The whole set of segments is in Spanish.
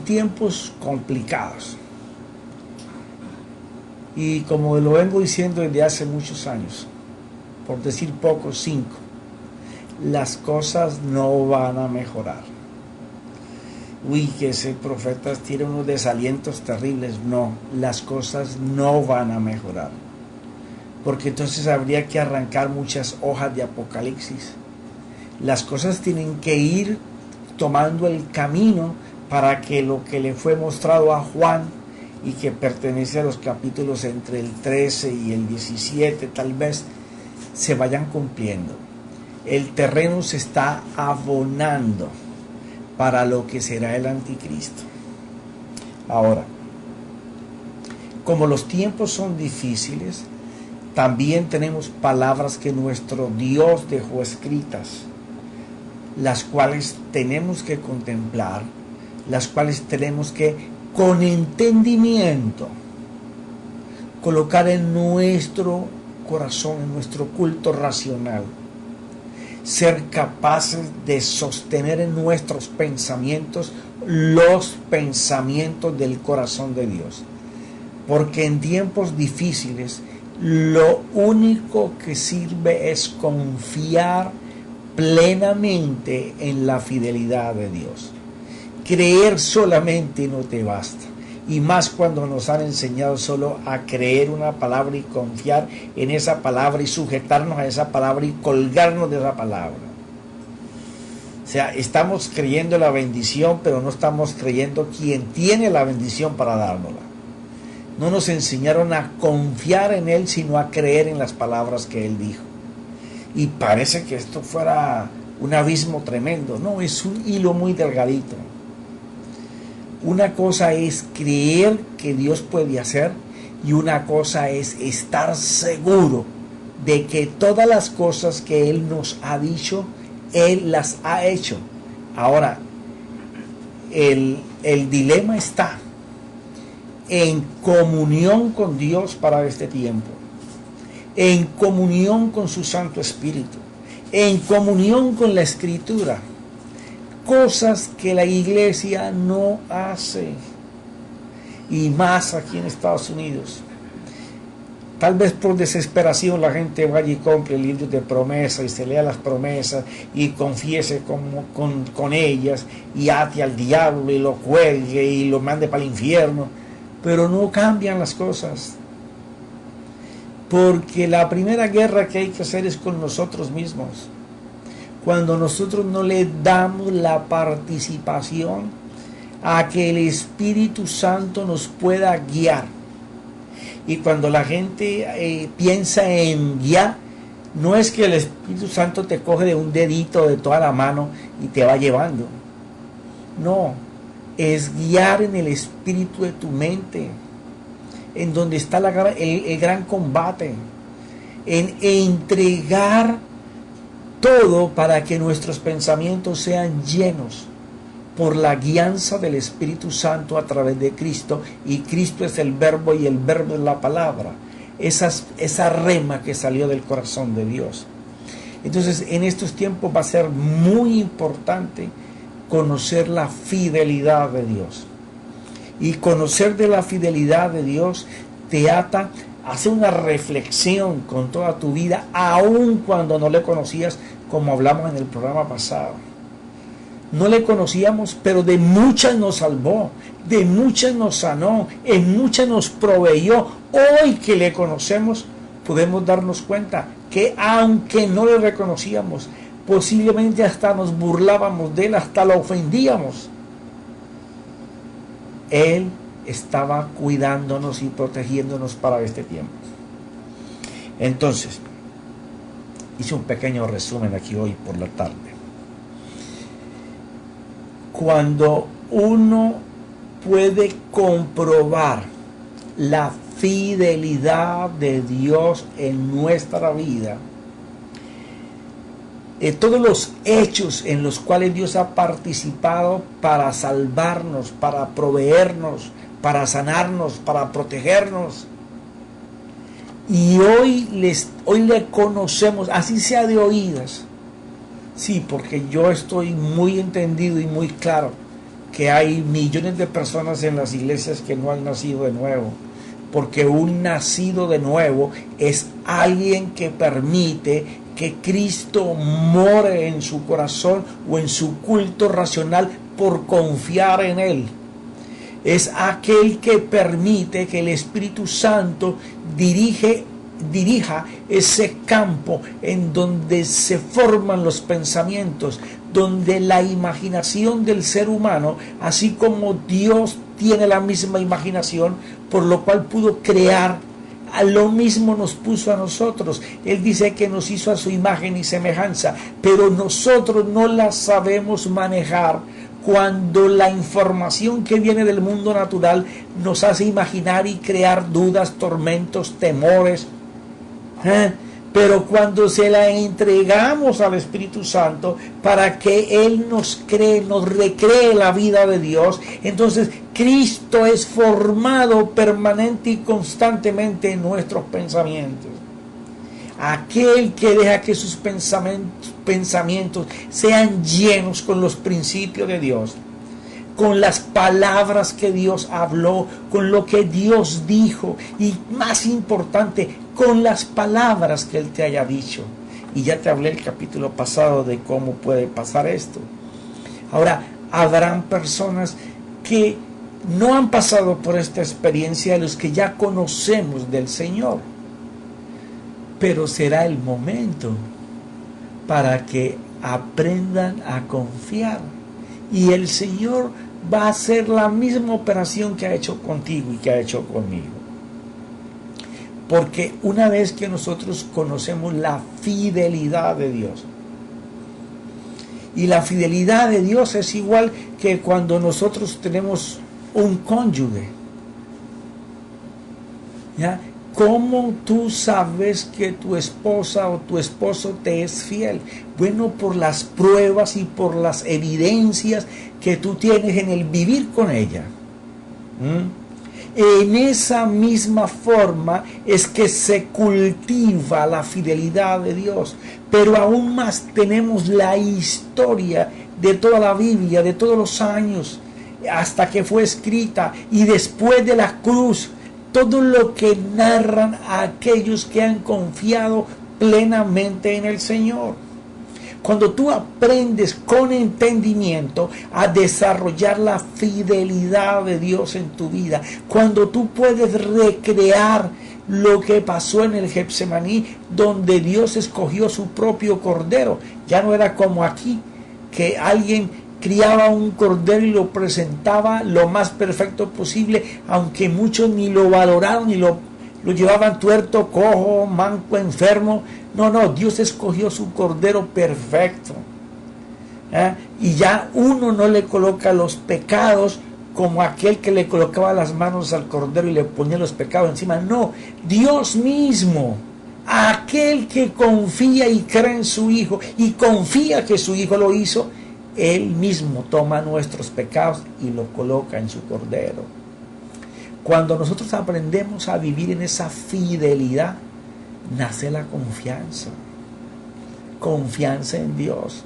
tiempos complicados. Y como lo vengo diciendo desde hace muchos años, por decir poco, 5, las cosas no van a mejorar. Uy, que ese profeta tiene unos desalientos terribles. No, las cosas no van a mejorar. Porque entonces habría que arrancar muchas hojas de Apocalipsis. Las cosas tienen que ir tomando el camino para que lo que le fue mostrado a Juan y que pertenece a los capítulos entre el 13 y el 17 tal vez, se vayan cumpliendo. El terreno se está abonando para lo que será el anticristo. Ahora, como los tiempos son difíciles, también tenemos palabras que nuestro Dios dejó escritas, las cuales tenemos que contemplar, las cuales tenemos que, con entendimiento, colocar en nuestro corazón, en nuestro culto racional, ser capaces de sostener en nuestros pensamientos los pensamientos del corazón de Dios. Porque en tiempos difíciles lo único que sirve es confiar plenamente en la fidelidad de Dios. Creer solamente no te basta. Y más cuando nos han enseñado solo a creer una palabra y confiar en esa palabra y sujetarnos a esa palabra y colgarnos de esa palabra. O sea, estamos creyendo la bendición, pero no estamos creyendo quién tiene la bendición para dárnosla. No nos enseñaron a confiar en Él, sino a creer en las palabras que Él dijo. Y parece que esto fuera un abismo tremendo. No, es un hilo muy delgadito. Una cosa es creer que Dios puede hacer y una cosa es estar seguro de que todas las cosas que Él nos ha dicho, Él las ha hecho. Ahora, el dilema está en comunión con Dios para este tiempo, en comunión con su Santo Espíritu, en comunión con la Escritura. Cosas que la iglesia no hace, y más aquí en Estados Unidos. Tal vez por desesperación la gente vaya y compre libros de promesa y se lea las promesas y confiese con ellas y ate al diablo y lo cuelgue y lo mande para el infierno, pero no cambian las cosas. Porque la primera guerra que hay que hacer es con nosotros mismos. Cuando nosotros no le damos la participación a que el Espíritu Santo nos pueda guiar. Y cuando la gente piensa en guiar, no es que el Espíritu Santo te coge de un dedito de toda la mano y te va llevando. No, es guiar en el espíritu de tu mente, en donde está el gran combate, en entregar todo para que nuestros pensamientos sean llenos por la guianza del Espíritu Santo a través de Cristo, y Cristo es el verbo y el verbo es la palabra, esa rema que salió del corazón de Dios. Entonces, en estos tiempos va a ser muy importante conocer la fidelidad de Dios, y conocer de la fidelidad de Dios te ata a hacer una reflexión con toda tu vida, aun cuando no le conocías, como hablamos en el programa pasado. No le conocíamos, pero de muchas nos salvó, de muchas nos sanó, en muchas nos proveyó. Hoy que le conocemos, podemos darnos cuenta que aunque no le reconocíamos, posiblemente hasta nos burlábamos de él, hasta lo ofendíamos, Él estaba cuidándonos y protegiéndonos para este tiempo. Entonces, hice un pequeño resumen aquí hoy por la tarde. Cuando uno puede comprobar la fidelidad de Dios en nuestra vida, todos los hechos en los cuales Dios ha participado para salvarnos, para proveernos, para sanarnos, para protegernos, y hoy le conocemos, así sea de oídas. Sí, porque yo estoy muy entendido y muy claro que hay millones de personas en las iglesias que no han nacido de nuevo. Porque un nacido de nuevo es alguien que permite que Cristo more en su corazón o en su culto racional por confiar en Él. Es aquel que permite que el Espíritu Santo dirija ese campo en donde se forman los pensamientos, donde la imaginación del ser humano, así como Dios tiene la misma imaginación, por lo cual pudo crear, a lo mismo nos puso a nosotros. Él dice que nos hizo a su imagen y semejanza, pero nosotros no la sabemos manejar cuando la información que viene del mundo natural nos hace imaginar y crear dudas, tormentos, temores. Pero cuando se la entregamos al Espíritu Santo para que Él nos recree la vida de Dios, entonces Cristo es formado permanente y constantemente en nuestros pensamientos. Aquel que deja que sus pensamientos sean llenos con los principios de Dios, con las palabras que Dios habló, con lo que Dios dijo, y más importante, con las palabras que Él te haya dicho. Y ya te hablé el capítulo pasado de cómo puede pasar esto. Ahora, habrán personas que no han pasado por esta experiencia, los que ya conocemos del Señor. Pero será el momento para que aprendan a confiar. Y el Señor va a hacer la misma operación que ha hecho contigo y que ha hecho conmigo. Porque una vez que nosotros conocemos la fidelidad de Dios, y la fidelidad de Dios es igual que cuando nosotros tenemos un cónyuge, ¿ya? ¿Cómo tú sabes que tu esposa o tu esposo te es fiel? Bueno, por las pruebas y por las evidencias que tú tienes en el vivir con ella. En esa misma forma es que se cultiva la fidelidad de Dios. Pero aún más tenemos la historia de toda la Biblia, de todos los años, hasta que fue escrita, y después de la cruz, todo lo que narran a aquellos que han confiado plenamente en el Señor. Cuando tú aprendes con entendimiento a desarrollar la fidelidad de Dios en tu vida, cuando tú puedes recrear lo que pasó en el Getsemaní, donde Dios escogió su propio cordero, ya no era como aquí, que alguien criaba un cordero y lo presentaba lo más perfecto posible, aunque muchos ni lo valoraron, ni lo llevaban tuerto, cojo, manco, enfermo. No, Dios escogió su cordero perfecto. Y ya uno no le coloca los pecados como aquel que le colocaba las manos al cordero y le ponía los pecados encima. No, Dios mismo, aquel que confía y cree en su Hijo y confía que su Hijo lo hizo, Él mismo toma nuestros pecados y los coloca en su cordero. Cuando nosotros aprendemos a vivir en esa fidelidad, nace la confianza. Confianza en Dios.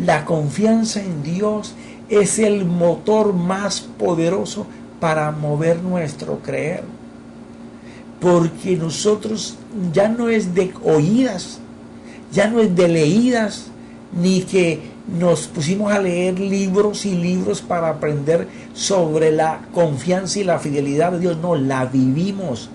La confianza en Dios es el motor más poderoso para mover nuestro creer. Porque nosotros ya no es de oídas, ya no es de leídas, ni que nos pusimos a leer libros y libros para aprender sobre la confianza y la fidelidad de Dios. No, la vivimos,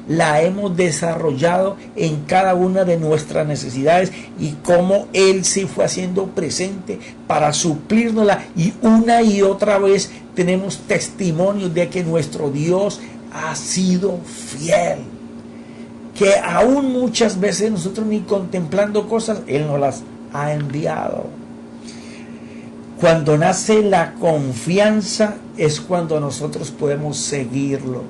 la hemos desarrollado en cada una de nuestras necesidades y cómo Él se fue haciendo presente para suplírnosla, y una y otra vez tenemos testimonios de que nuestro Dios ha sido fiel, que aún muchas veces nosotros ni contemplando cosas, Él nos las ha enviado. Cuando nace la confianza es cuando nosotros podemos seguirlo.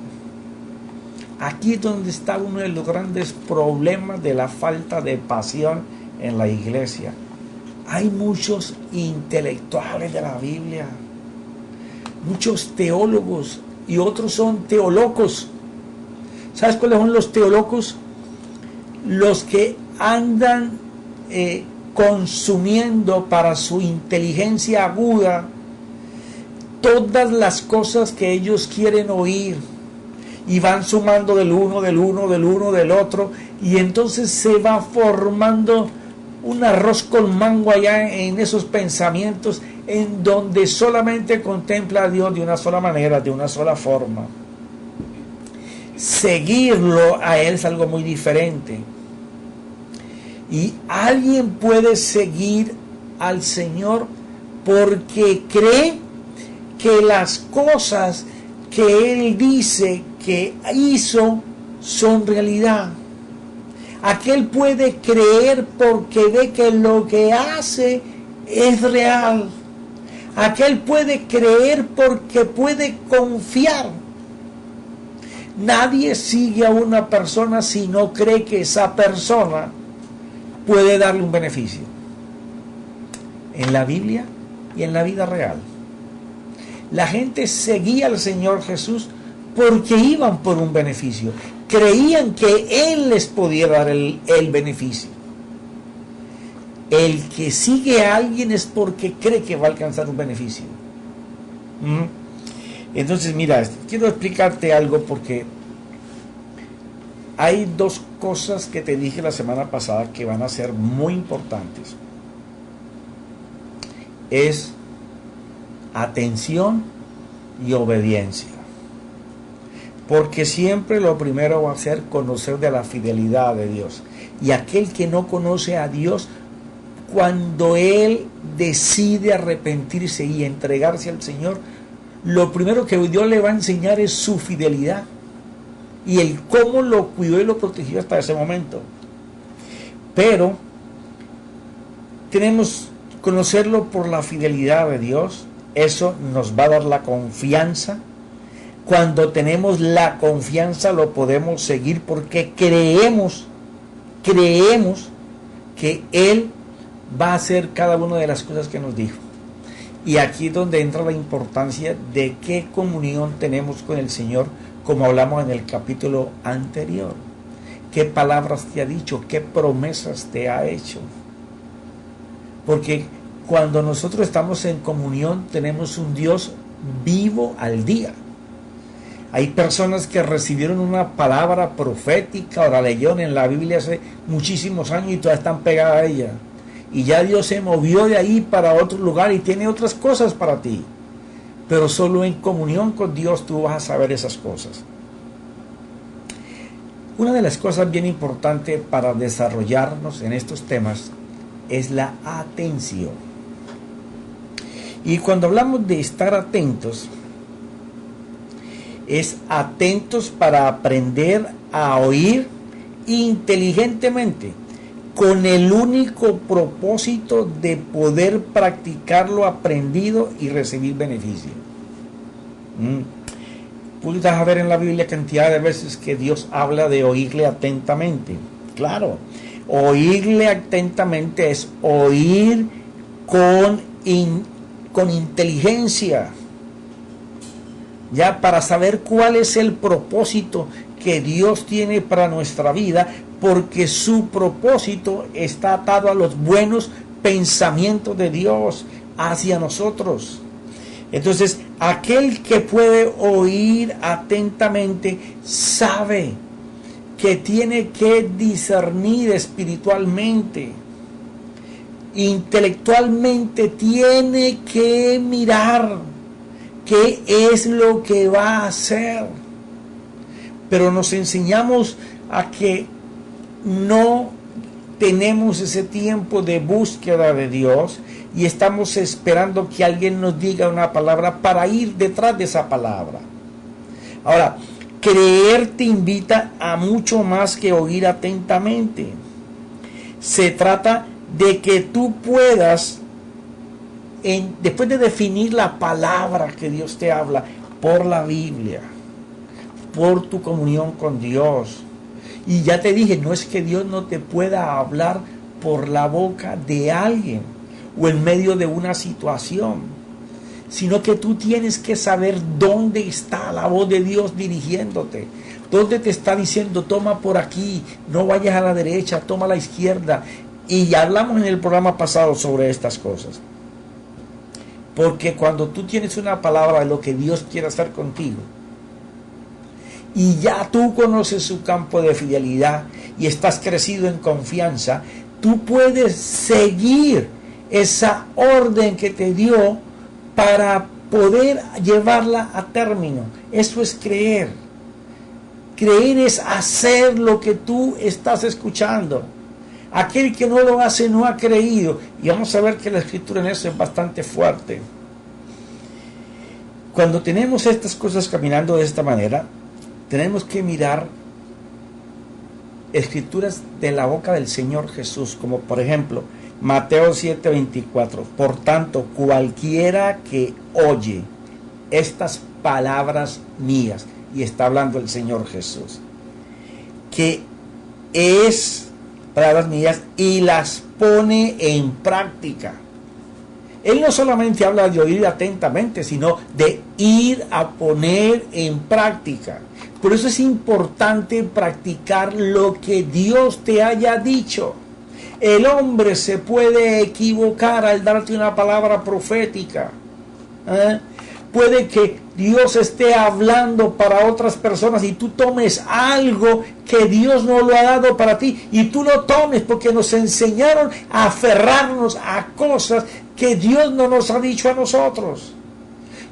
Aquí es donde está uno de los grandes problemas de la falta de pasión en la iglesia. Hay muchos intelectuales de la Biblia, muchos teólogos, y otros son teolocos. ¿Sabes cuáles son los teolocos? Los que andan consumiendo para su inteligencia aguda todas las cosas que ellos quieren oír y van sumando del uno, del otro, y entonces se va formando un arroz con mango allá en esos pensamientos, en donde solamente contempla a Dios de una sola manera, de una sola forma. Seguirlo a Él es algo muy diferente. Y alguien puede seguir al Señor porque cree que las cosas que Él dice que hizo son realidad. Aquel puede creer porque ve que lo que hace es real. Aquel puede creer porque puede confiar. Nadie sigue a una persona si no cree que esa persona puede darle un beneficio. En la Biblia y en la vida real. La gente seguía al Señor Jesús porque iban por un beneficio. Creían que Él les podía dar el beneficio. El que sigue a alguien es porque cree que va a alcanzar un beneficio. Entonces, mira, quiero explicarte algo porque hay dos cosas que te dije la semana pasada que van a ser muy importantes. Es atención y obediencia. Porque siempre lo primero va a ser conocer de la fidelidad de Dios. Y aquel que no conoce a Dios, cuando él decide arrepentirse y entregarse al Señor, lo primero que Dios le va a enseñar es su fidelidad. Y el cómo lo cuidó y lo protegió hasta ese momento. Pero tenemos que conocerlo por la fidelidad de Dios. Eso nos va a dar la confianza. Cuando tenemos la confianza lo podemos seguir porque creemos que Él va a hacer cada una de las cosas que nos dijo. Y aquí es donde entra la importancia de qué comunión tenemos con el Señor, como hablamos en el capítulo anterior. ¿Qué palabras te ha dicho? ¿Qué promesas te ha hecho? Porque cuando nosotros estamos en comunión tenemos un Dios vivo al día. Hay personas que recibieron una palabra profética o la leyeron en la Biblia hace muchísimos años y todavía están pegadas a ella. Y ya Dios se movió de ahí para otro lugar y tiene otras cosas para ti. Pero solo en comunión con Dios tú vas a saber esas cosas. Una de las cosas bien importantes para desarrollarnos en estos temas es la atención. Y cuando hablamos de estar atentos, es atentos para aprender a oír inteligentemente, con el único propósito de poder practicar lo aprendido y recibir beneficio. Puedes ver en la Biblia cantidad de veces que Dios habla de oírle atentamente. Claro, oírle atentamente es oír con inteligencia, ya para saber cuál es el propósito que Dios tiene para nuestra vida, porque su propósito está atado a los buenos pensamientos de Dios hacia nosotros. Entonces, aquel que puede oír atentamente sabe que tiene que discernir espiritualmente, intelectualmente tiene que mirar qué es lo que va a hacer. Pero nos enseñamos a que no tenemos ese tiempo de búsqueda de Dios y estamos esperando que alguien nos diga una palabra para ir detrás de esa palabra. Ahora, creer te invita a mucho más que oír atentamente. Se trata de que tú puedas, después de definir la palabra que Dios te habla por la Biblia, por tu comunión con Dios. Y ya te dije, no es que Dios no te pueda hablar por la boca de alguien o en medio de una situación, sino que tú tienes que saber dónde está la voz de Dios dirigiéndote, dónde te está diciendo toma por aquí, no vayas a la derecha, toma a la izquierda. Y ya hablamos en el programa pasado sobre estas cosas. Porque cuando tú tienes una palabra de lo que Dios quiere hacer contigo, y ya tú conoces su campo de fidelidad y estás crecido en confianza, tú puedes seguir esa orden que te dio para poder llevarla a término. Eso es creer. Creer es hacer lo que tú estás escuchando. Aquel que no lo hace no ha creído. Y vamos a ver que la escritura en eso es bastante fuerte. Cuando tenemos estas cosas caminando de esta manera, tenemos que mirar escrituras de la boca del Señor Jesús, como por ejemplo Mateo 7:24. Por tanto, cualquiera que oye estas palabras mías, y está hablando el Señor Jesús, que es palabras mías y las pone en práctica. Él no solamente habla de oír atentamente, sino de ir a poner en práctica. Por eso es importante practicar lo que Dios te haya dicho. El hombre se puede equivocar al darte una palabra profética. Puede que Dios esté hablando para otras personas y tú tomes algo que Dios no lo ha dado para ti y tú lo tomes, porque nos enseñaron a aferrarnos a cosas que Dios no nos ha dicho a nosotros.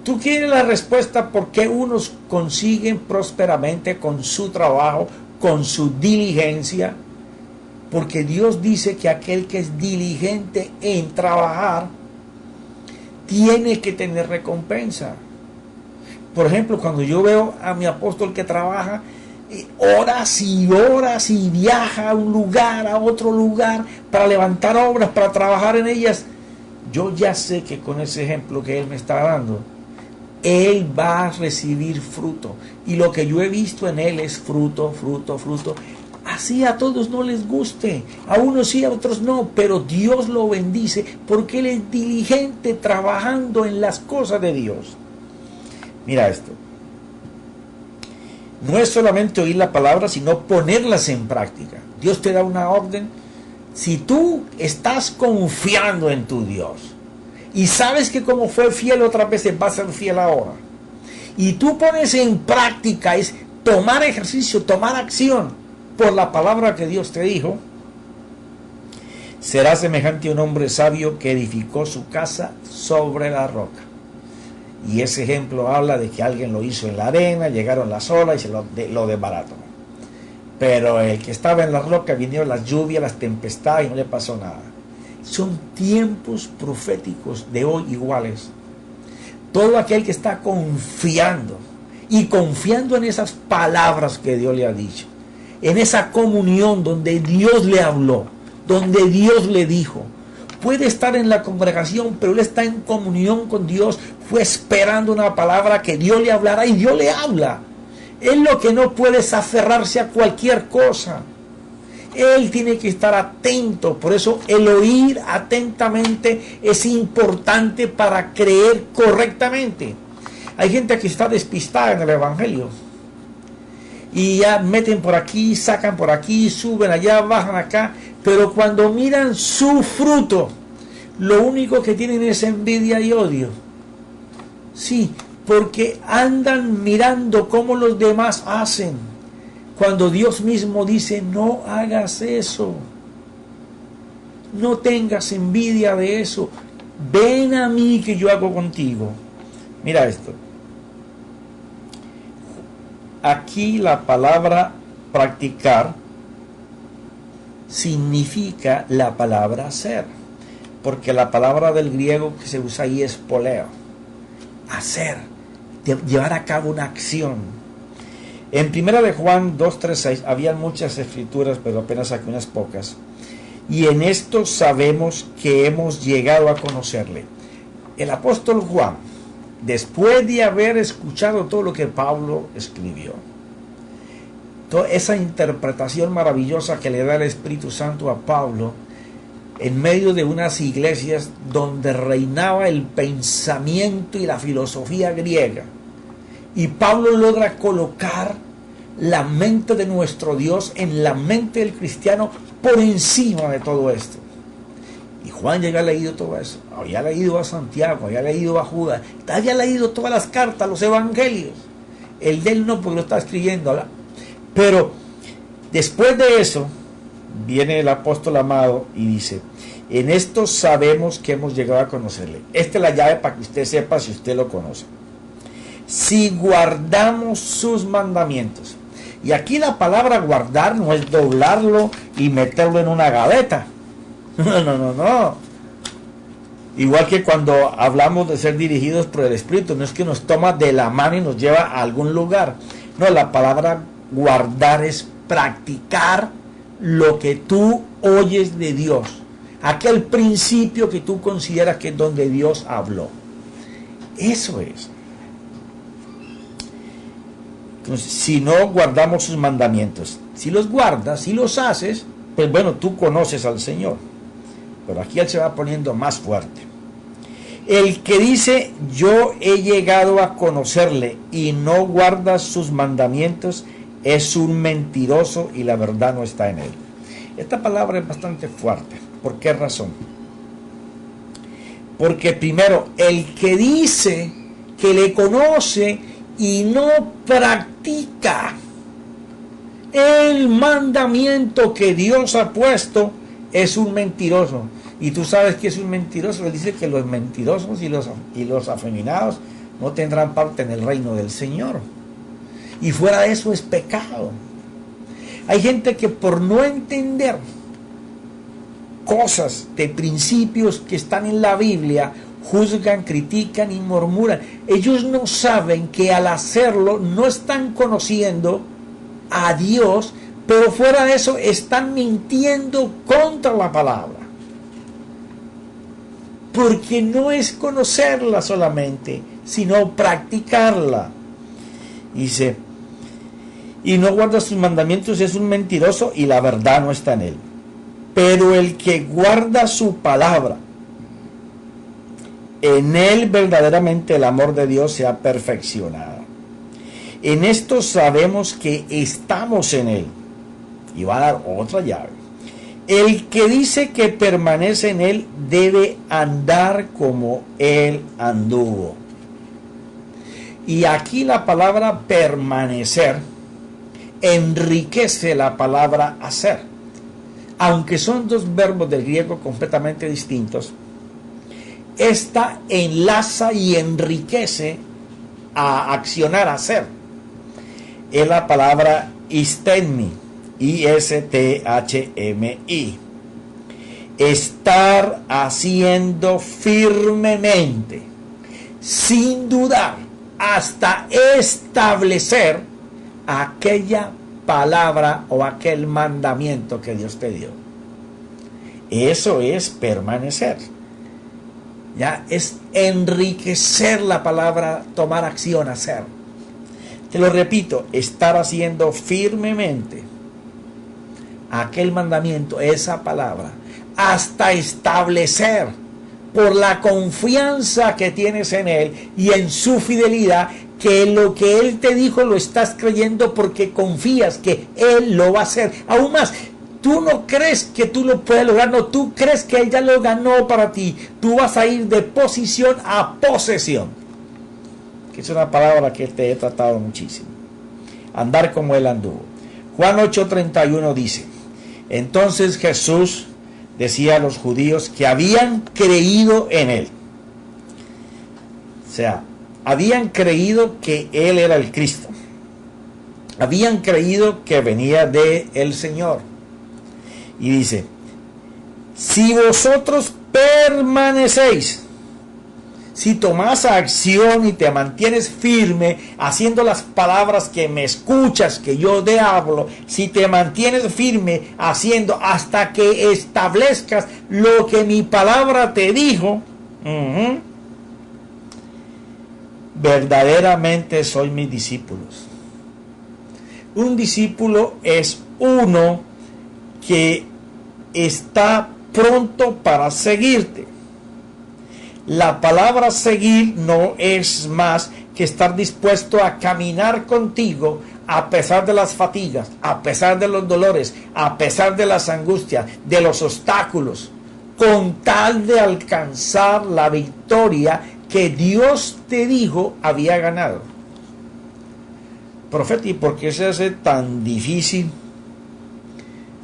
Tú quieres la respuesta por qué unos consiguen prósperamente con su trabajo, con su diligencia, porque Dios dice que aquel que es diligente en trabajar tiene que tener recompensa. Por ejemplo, cuando yo veo a mi apóstol que trabaja horas y horas y viaja a un lugar, a otro lugar, para levantar obras, para trabajar en ellas, yo ya sé que con ese ejemplo que él me está dando, él va a recibir fruto. Y lo que yo he visto en él es fruto, fruto, fruto. Así a todos no les guste, a unos sí, a otros no, pero Dios lo bendice porque él es diligente trabajando en las cosas de Dios. Mira esto. No es solamente oír la palabra, sino ponerlas en práctica. Dios te da una orden. Si tú estás confiando en tu Dios y sabes que como fue fiel otras veces va a ser fiel ahora, y tú pones en práctica, es tomar ejercicio, tomar acción por la palabra que Dios te dijo, será semejante a un hombre sabio que edificó su casa sobre la roca. Y ese ejemplo habla de que alguien lo hizo en la arena, llegaron las olas y se lo desbarató. Pero el que estaba en la roca, vinieron las lluvias, las tempestades y no le pasó nada. Son tiempos proféticos de hoy iguales. Todo aquel que está confiando y confiando en esas palabras que Dios le ha dicho, en esa comunión donde Dios le habló, donde Dios le dijo, puede estar en la congregación, pero él está en comunión con Dios, fue esperando una palabra que Dios le hablará y Dios le habla. Él lo que no puede es aferrarse a cualquier cosa. Él tiene que estar atento. Por eso el oír atentamente es importante para creer correctamente. Hay gente que está despistada en el Evangelio. Y ya meten por aquí, sacan por aquí, suben allá, bajan acá. Pero cuando miran su fruto, lo único que tienen es envidia y odio. Sí, porque andan mirando cómo los demás hacen, cuando Dios mismo dice, no hagas eso, no tengas envidia de eso, ven a mí que yo hago contigo. Mira esto, aquí la palabra practicar significa la palabra hacer, porque la palabra del griego que se usa ahí es poleo, hacer, llevar a cabo una acción. En 1 de Juan 2:3-6 había muchas escrituras, pero apenas aquí unas pocas. Y en esto sabemos que hemos llegado a conocerle. El apóstol Juan, después de haber escuchado todo lo que Pablo escribió, toda esa interpretación maravillosa que le da el Espíritu Santo a Pablo, en medio de unas iglesias donde reinaba el pensamiento y la filosofía griega, y Pablo logra colocar la mente de nuestro Dios en la mente del cristiano por encima de todo esto. Y Juan ya había leído todo eso, había leído a Santiago, había leído a Judas, había leído todas las cartas, los evangelios. El de él no, porque lo está escribiendo. Pero después de eso, viene el apóstol amado y dice: en esto sabemos que hemos llegado a conocerle. Esta es la llave para que usted sepa si usted lo conoce. Si guardamos sus mandamientos. Y aquí la palabra guardar no es doblarlo y meterlo en una gaveta. No. Igual que cuando hablamos de ser dirigidos por el Espíritu, no es que nos toma de la mano y nos lleva a algún lugar. No, la palabra guardar es practicar lo que tú oyes de Dios. Aquel principio que tú consideras que es donde Dios habló. Eso es. Entonces, si no guardamos sus mandamientos, si los guardas, si los haces, pues bueno, tú conoces al Señor. Pero aquí él se va poniendo más fuerte. El que dice: yo he llegado a conocerle y no guarda sus mandamientos, es un mentiroso y la verdad no está en él. Esta palabra es bastante fuerte. ¿Por qué razón? Porque primero, el que dice que le conoce y no practica el mandamiento que Dios ha puesto, es un mentiroso. Y tú sabes que es un mentiroso. Él dice que los mentirosos y los afeminados no tendrán parte en el reino del Señor. Y fuera de eso es pecado. Hay gente que por no entender cosas de principios que están en la Biblia, juzgan, critican y murmuran. Ellos no saben que al hacerlo no están conociendo a Dios, pero fuera de eso están mintiendo contra la palabra. Porque no es conocerla solamente, sino practicarla. Dice: y no guarda sus mandamientos, es un mentiroso y la verdad no está en él. Pero el que guarda su palabra, en él verdaderamente el amor de Dios se ha perfeccionado. En esto sabemos que estamos en él. Y va a dar otra llave. El que dice que permanece en él debe andar como él anduvo. Y aquí la palabra permanecer enriquece la palabra hacer. Aunque son dos verbos del griego completamente distintos, esta enlaza y enriquece a accionar, a hacer. Es la palabra istemi, I-S-T-H-M-I. Estar haciendo firmemente, sin dudar, hasta establecer aquella palabra o aquel mandamiento que Dios te dio. Eso es permanecer. Ya es enriquecer la palabra, tomar acción, hacer. Te lo repito, estar haciendo firmemente aquel mandamiento, esa palabra, hasta establecer por la confianza que tienes en Él y en su fidelidad, que lo que Él te dijo lo estás creyendo porque confías que Él lo va a hacer. Aún más, tú no crees que tú lo puedes lograr, no, tú crees que Él ya lo ganó para ti. Tú vas a ir de posición a posesión, que es una palabra que te he tratado muchísimo. Andar como Él anduvo. Juan 8:31 dice: entonces Jesús decía a los judíos que habían creído en Él. O sea, habían creído que Él era el Cristo. Habían creído que venía de el Señor. Y dice: si vosotros permanecéis, si tomas acción y te mantienes firme haciendo las palabras que me escuchas, que yo te hablo, si te mantienes firme haciendo hasta que establezcas lo que mi palabra te dijo, verdaderamente sois mis discípulos. Un discípulo es uno que está pronto para seguirte. La palabra seguir no es más que estar dispuesto a caminar contigo a pesar de las fatigas, a pesar de los dolores, a pesar de las angustias, de los obstáculos. con tal de alcanzar la victoria que Dios te dijo había ganado. Profeta, ¿y por qué se hace tan difícil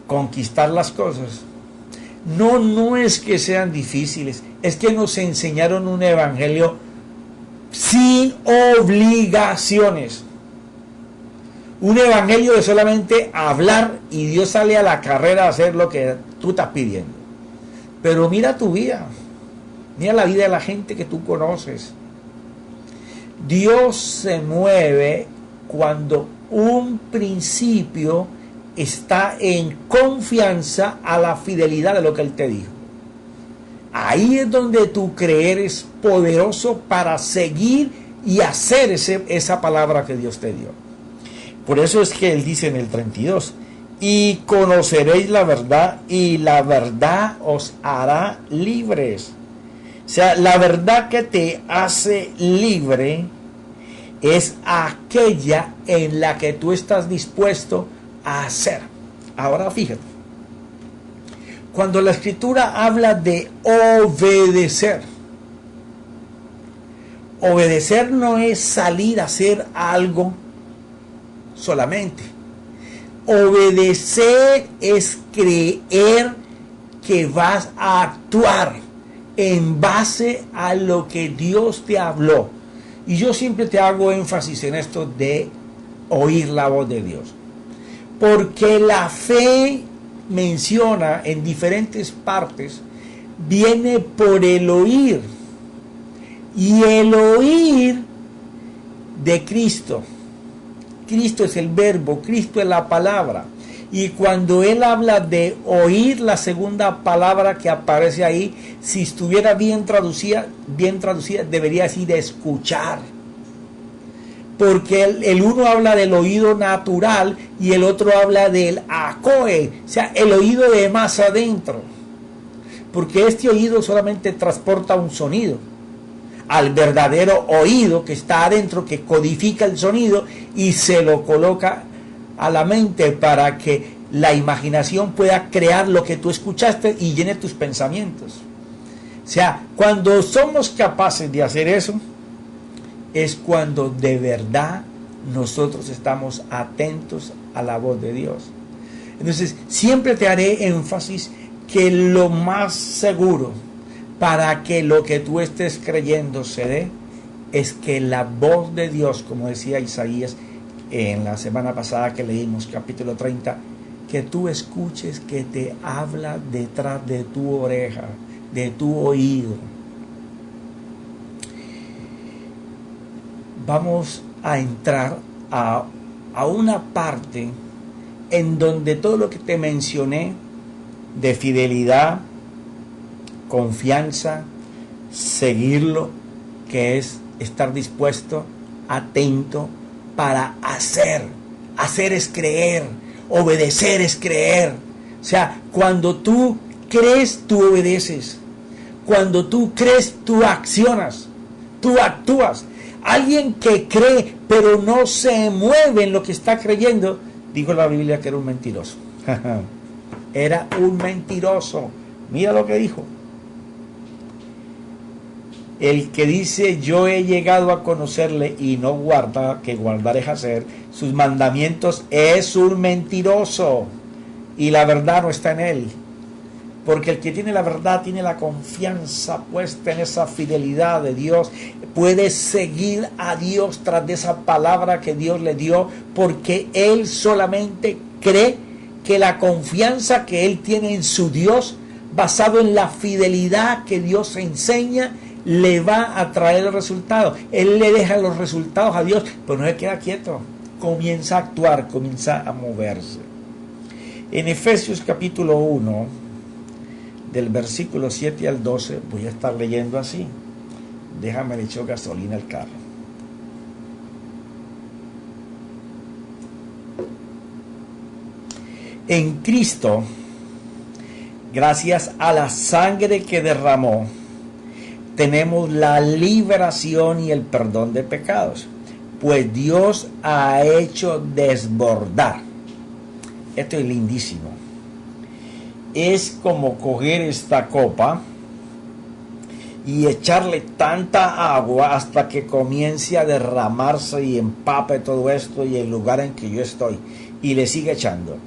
conquistar las cosas? No es que sean difíciles, es que nos enseñaron un evangelio sin obligaciones. Un evangelio de solamente hablar y Dios sale a la carrera a hacer lo que tú estás pidiendo. Pero mira tu vida, mira la vida de la gente que tú conoces. Dios se mueve cuando un principio está en confianza a la fidelidad de lo que Él te dijo. Ahí es donde tu creer es poderoso para seguir y hacer esa palabra que Dios te dio. Por eso es que Él dice en el 32, y conoceréis la verdad y la verdad os hará libres. O sea, la verdad que te hace libre es aquella en la que tú estás dispuesto a hacer. Ahora fíjate, cuando la Escritura habla de obedecer, obedecer no es salir a hacer algo solamente. Obedecer es creer que vas a actuar en base a lo que Dios te habló. Y yo siempre te hago énfasis en esto de oír la voz de Dios. Porque la fe, menciona en diferentes partes, viene por el oír. Y el oír de Cristo. Cristo es el verbo, Cristo es la palabra. Y cuando Él habla de oír, la segunda palabra que aparece ahí, si estuviera bien traducida debería decir escuchar. Porque el uno habla del oído natural y el otro habla del acoe, o sea, el oído de más adentro. Porque este oído solamente transporta un sonido al verdadero oído que está adentro, que codifica el sonido y se lo coloca a la mente para que la imaginación pueda crear lo que tú escuchaste y llene tus pensamientos. O sea, cuando somos capaces de hacer eso, es cuando de verdad nosotros estamos atentos a la voz de Dios. Entonces, siempre te haré énfasis que lo más seguro para que lo que tú estés creyendo se dé es que la voz de Dios, como decía Isaías en la semana pasada que leímos capítulo 30, que tú escuches que te habla detrás de tu oreja, de tu oído. Vamos a entrar a una parte en donde todo lo que te mencioné de fidelidad, confianza, seguirlo, que es estar dispuesto, atento para hacer. Hacer es creer, obedecer es creer. O sea, cuando tú crees, tú obedeces. Cuando tú crees, tú accionas, tú actúas. Alguien que cree pero no se mueve en lo que está creyendo, dijo la Biblia que era un mentiroso. Era un mentiroso. Mira lo que dijo. El que dice yo he llegado a conocerle y no guarda, que guardar es hacer sus mandamientos, es un mentiroso y la verdad no está en él. Porque el que tiene la verdad tiene la confianza puesta en esa fidelidad de Dios. Puede seguir a Dios tras de esa palabra que Dios le dio, porque él solamente cree que la confianza que él tiene en su Dios, basado en la fidelidad que Dios enseña, le va a traer el resultado. Él le deja los resultados a Dios, pero no se queda quieto. Comienza a actuar, comienza a moverse. En Efesios capítulo 1, del versículo 7 al 12, voy a estar leyendo así. Déjame le echo gasolina al carro. En Cristo, gracias a la sangre que derramó, tenemos la liberación y el perdón de pecados, pues Dios ha hecho desbordar. Esto es lindísimo. es como coger esta copa y echarle tanta agua hasta que comience a derramarse y empape todo esto y el lugar en que yo estoy, y le sigue echando.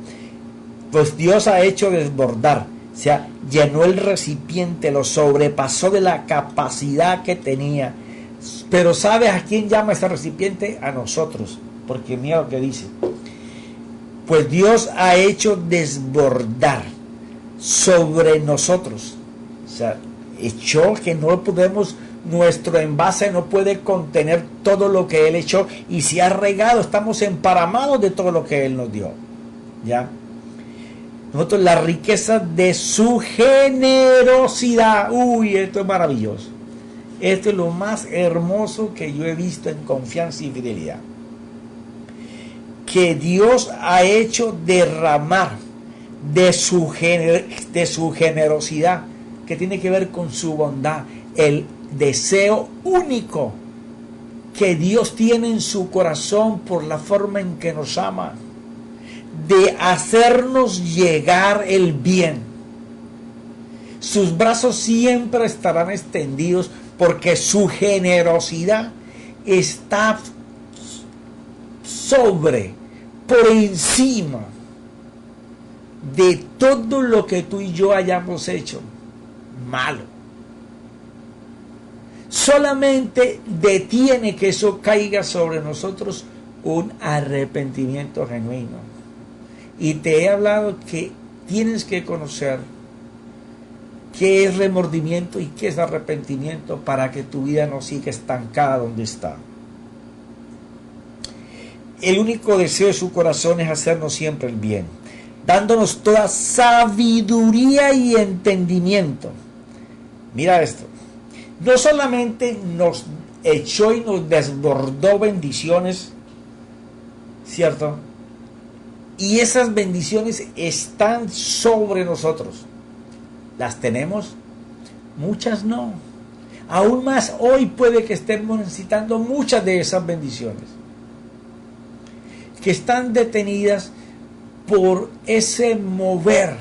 Pues Dios ha hecho desbordar, o sea, llenó el recipiente, lo sobrepasó de la capacidad que tenía. Pero ¿sabes a quién llama ese recipiente? A nosotros, porque mira lo que dice. Pues Dios ha hecho desbordar sobre nosotros, o sea, echó que no podemos, nuestro envase no puede contener todo lo que Él echó, y si ha regado, estamos emparamados de todo lo que Él nos dio, ¿ya? Nosotros, la riqueza de su generosidad, uy, esto es maravilloso, esto es lo más hermoso que yo he visto en confianza y fidelidad, que Dios ha hecho derramar de su generosidad, que tiene que ver con su bondad, el deseo único que Dios tiene en su corazón por la forma en que nos ama, de hacernos llegar el bien. Sus brazos siempre estarán extendidos porque su generosidad está por encima de todo lo que tú y yo hayamos hecho malo. Solamente detiene que eso caiga sobre nosotros un arrepentimiento genuino. Y te he hablado que tienes que conocer qué es remordimiento y qué es arrepentimiento para que tu vida no siga estancada donde está. El único deseo de su corazón es hacernos siempre el bien, dándonos toda sabiduría y entendimiento. Mira esto, no solamente nos echó y nos desbordó bendiciones, ¿cierto? Y esas bendiciones están sobre nosotros. ¿Las tenemos? Muchas no. Aún más hoy puede que estemos necesitando muchas de esas bendiciones, que están detenidas por ese mover,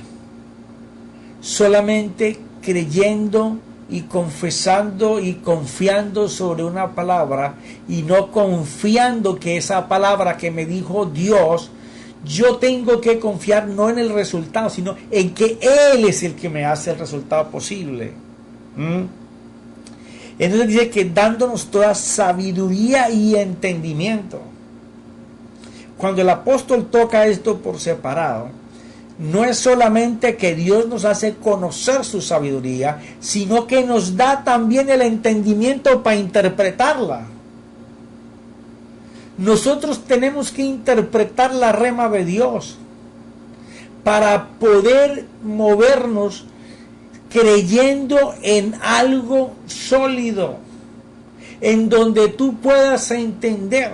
solamente creyendo y confesando y confiando sobre una palabra, y no confiando que esa palabra que me dijo Dios, yo tengo que confiar no en el resultado, sino en que Él es el que me hace el resultado posible. Entonces dice que dándonos toda sabiduría y entendimiento. Cuando el apóstol toca esto por separado, no es solamente que Dios nos hace conocer su sabiduría, sino que nos da también el entendimiento para interpretarla. Nosotros tenemos que interpretar la rema de Dios para poder movernos creyendo en algo sólido, en donde tú puedas entender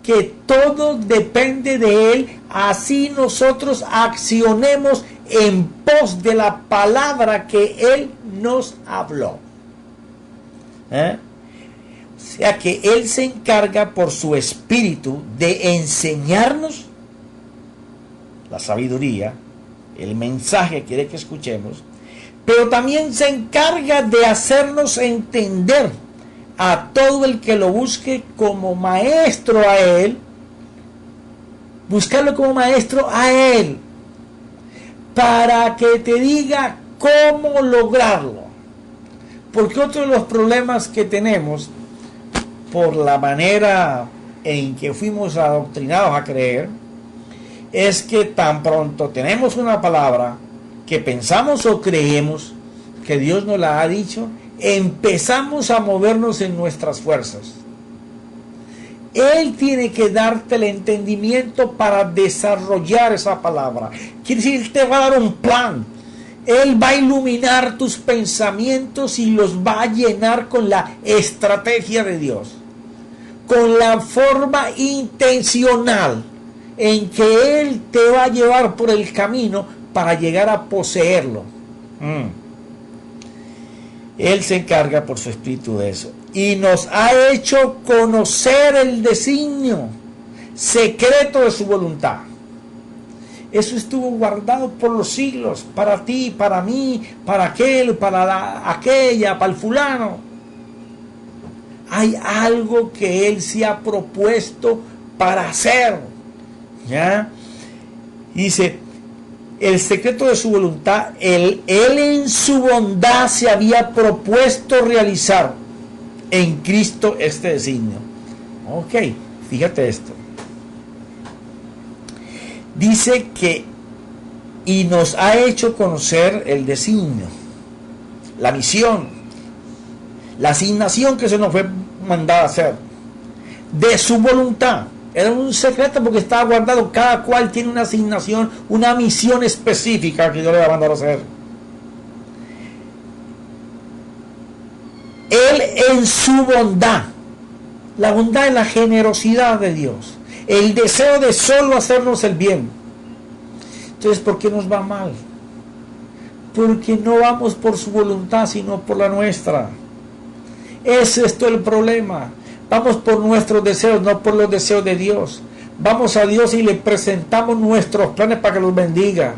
que todo depende de Él, así nosotros accionemos en pos de la palabra que Él nos habló. O sea que Él se encarga por su Espíritu de enseñarnos la sabiduría, el mensaje que quiere que escuchemos, pero también se encarga de hacernos entender a todo el que lo busque como maestro a Él, buscarlo como maestro a Él, para que te diga cómo lograrlo. Porque otro de los problemas que tenemos, por la manera en que fuimos adoctrinados a creer, es que tan pronto tenemos una palabra que pensamos o creemos que Dios nos la ha dicho, empezamos a movernos en nuestras fuerzas. Él tiene que darte el entendimiento para desarrollar esa palabra. Quiere decir, Él te va a dar un plan. Él va a iluminar tus pensamientos y los va a llenar con la estrategia de Dios, con la forma intencional en que Él te va a llevar por el camino para llegar a poseerlo. Él se encarga por su Espíritu de eso. Y nos ha hecho conocer el designio secreto de su voluntad. Eso estuvo guardado por los siglos, para ti, para mí, para aquel, para aquella, para el fulano. Hay algo que Él se ha propuesto para hacer. ¿Ya? Dice, el secreto de su voluntad, Él en su bondad se había propuesto realizar en Cristo este designio. Ok, fíjate esto. Dice que y nos ha hecho conocer el designio, la misión, la asignación que se nos fue mandada a hacer, de su voluntad. Era un secreto porque estaba guardado. Cada cual tiene una asignación, una misión específica que Dios le va a mandar a hacer. Él en su bondad. La bondad es la generosidad de Dios. El deseo de solo hacernos el bien. Entonces, ¿por qué nos va mal? Porque no vamos por su voluntad, sino por la nuestra. Es esto el problema. Vamos por nuestros deseos, no por los deseos de Dios. Vamos a Dios y le presentamos nuestros planes para que los bendiga.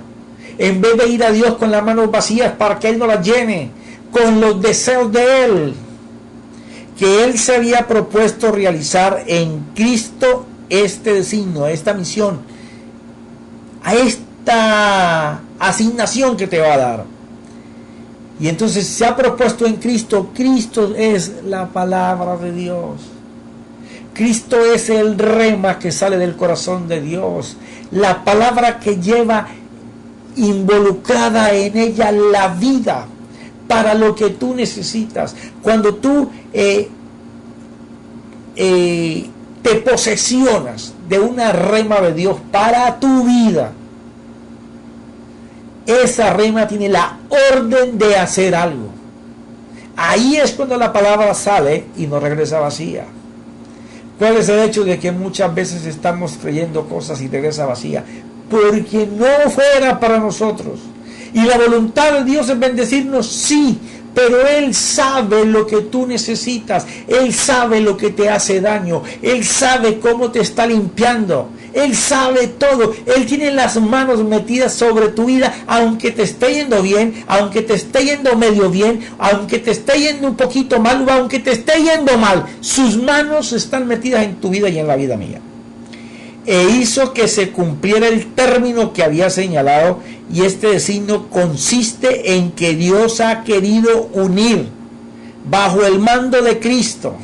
En vez de ir a Dios con las manos vacías para que Él nos las llene con los deseos de Él. Que Él se había propuesto realizar en Cristo este designio, esta misión, a esta asignación que te va a dar. Y entonces se ha propuesto en Cristo. Cristo es la palabra de Dios. Cristo es el rema que sale del corazón de Dios. La palabra que lleva involucrada en ella la vida para lo que tú necesitas. Cuando tú te posesionas de una rema de Dios para tu vida, esa rema tiene la orden de hacer algo. Ahí es cuando la palabra sale y no regresa vacía. ¿Cuál es el hecho de que muchas veces estamos creyendo cosas y regresa vacía? Porque no fuera para nosotros. Y la voluntad de Dios es bendecirnos, sí, pero Él sabe lo que tú necesitas. Él sabe lo que te hace daño. Él sabe cómo te está limpiando. Él sabe todo. Él tiene las manos metidas sobre tu vida, aunque te esté yendo bien, aunque te esté yendo medio bien, aunque te esté yendo un poquito mal, o aunque te esté yendo mal. Sus manos están metidas en tu vida y en la vida mía. E hizo que se cumpliera el término que había señalado, y este designio consiste en que Dios ha querido unir bajo el mando de Cristo,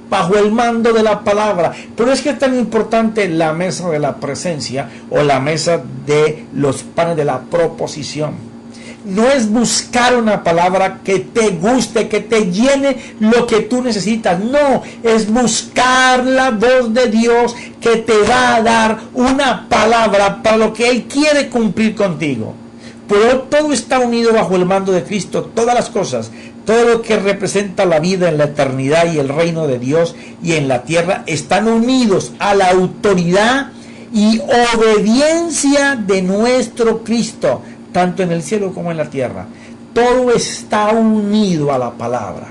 bajo el mando de la palabra. Pero es que es tan importante la mesa de la presencia o la mesa de los panes de la proposición. No es buscar una palabra que te guste, que te llene lo que tú necesitas. No, es buscar la voz de Dios que te va a dar una palabra para lo que Él quiere cumplir contigo. Pero todo está unido bajo el mando de Cristo, todas las cosas, todo lo que representa la vida en la eternidad y el reino de Dios y en la tierra, están unidos a la autoridad y obediencia de nuestro Cristo, tanto en el cielo como en la tierra. Todo está unido a la palabra.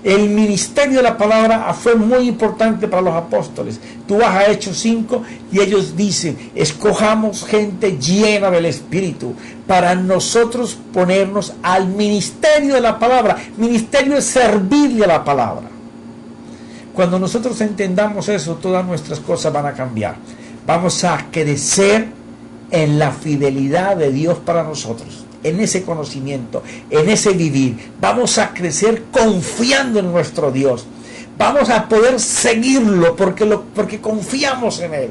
El ministerio de la palabra fue muy importante para los apóstoles. Tú vas a Hechos 5 y ellos dicen: escojamos gente llena del Espíritu para nosotros ponernos al ministerio de la palabra. Ministerio es servirle a la palabra. Cuando nosotros entendamos eso, todas nuestras cosas van a cambiar. Vamos a crecer en la fidelidad de Dios para nosotros, en ese conocimiento, en ese vivir. Vamos a crecer confiando en nuestro Dios. Vamos a poder seguirlo porque confiamos en Él.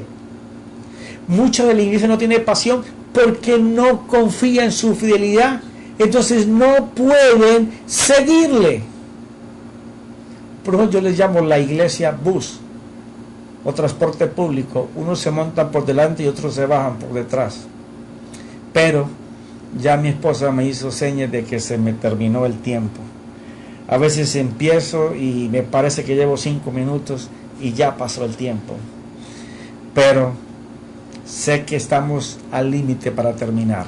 Mucha de la iglesia no tiene pasión porque no confía en su fidelidad. Entonces no pueden seguirle. Por eso yo les llamo la iglesia bus o transporte público. Unos se montan por delante y otros se bajan por detrás. Pero ya mi esposa me hizo señas de que se me terminó el tiempo. A veces empiezo y me parece que llevo 5 minutos y ya pasó el tiempo. Pero sé que estamos al límite para terminar.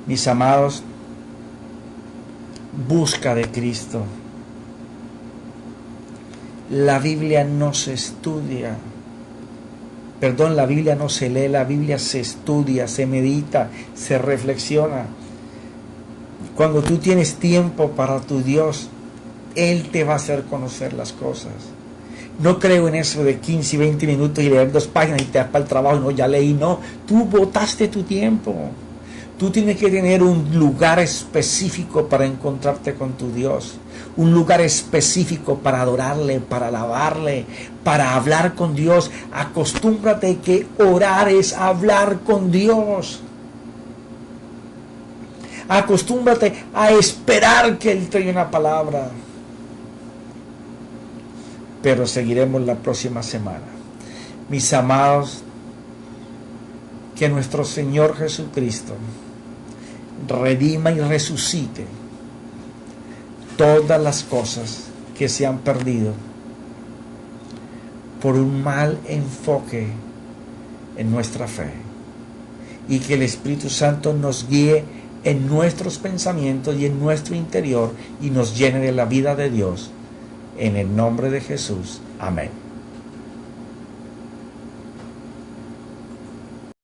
Mis amados, busca de Cristo. La Biblia no se estudia, Perdón, la Biblia no se lee, la Biblia se estudia, se medita, se reflexiona. Cuando tú tienes tiempo para tu Dios, Él te va a hacer conocer las cosas. No creo en eso de 15 y 20 minutos y leer 2 páginas y te das para el trabajo. No, ya leí. No, tú botaste tu tiempo. Tú tienes que tener un lugar específico para encontrarte con tu Dios. Un lugar específico para adorarle, para alabarle, para hablar con Dios. Acostúmbrate que orar es hablar con Dios. Acostúmbrate a esperar que Él traiga una palabra. Pero seguiremos la próxima semana. Mis amados, que nuestro Señor Jesucristo redima y resucite todas las cosas que se han perdido por un mal enfoque en nuestra fe, y que el Espíritu Santo nos guíe en nuestros pensamientos y en nuestro interior y nos llene de la vida de Dios. En el nombre de Jesús. Amén.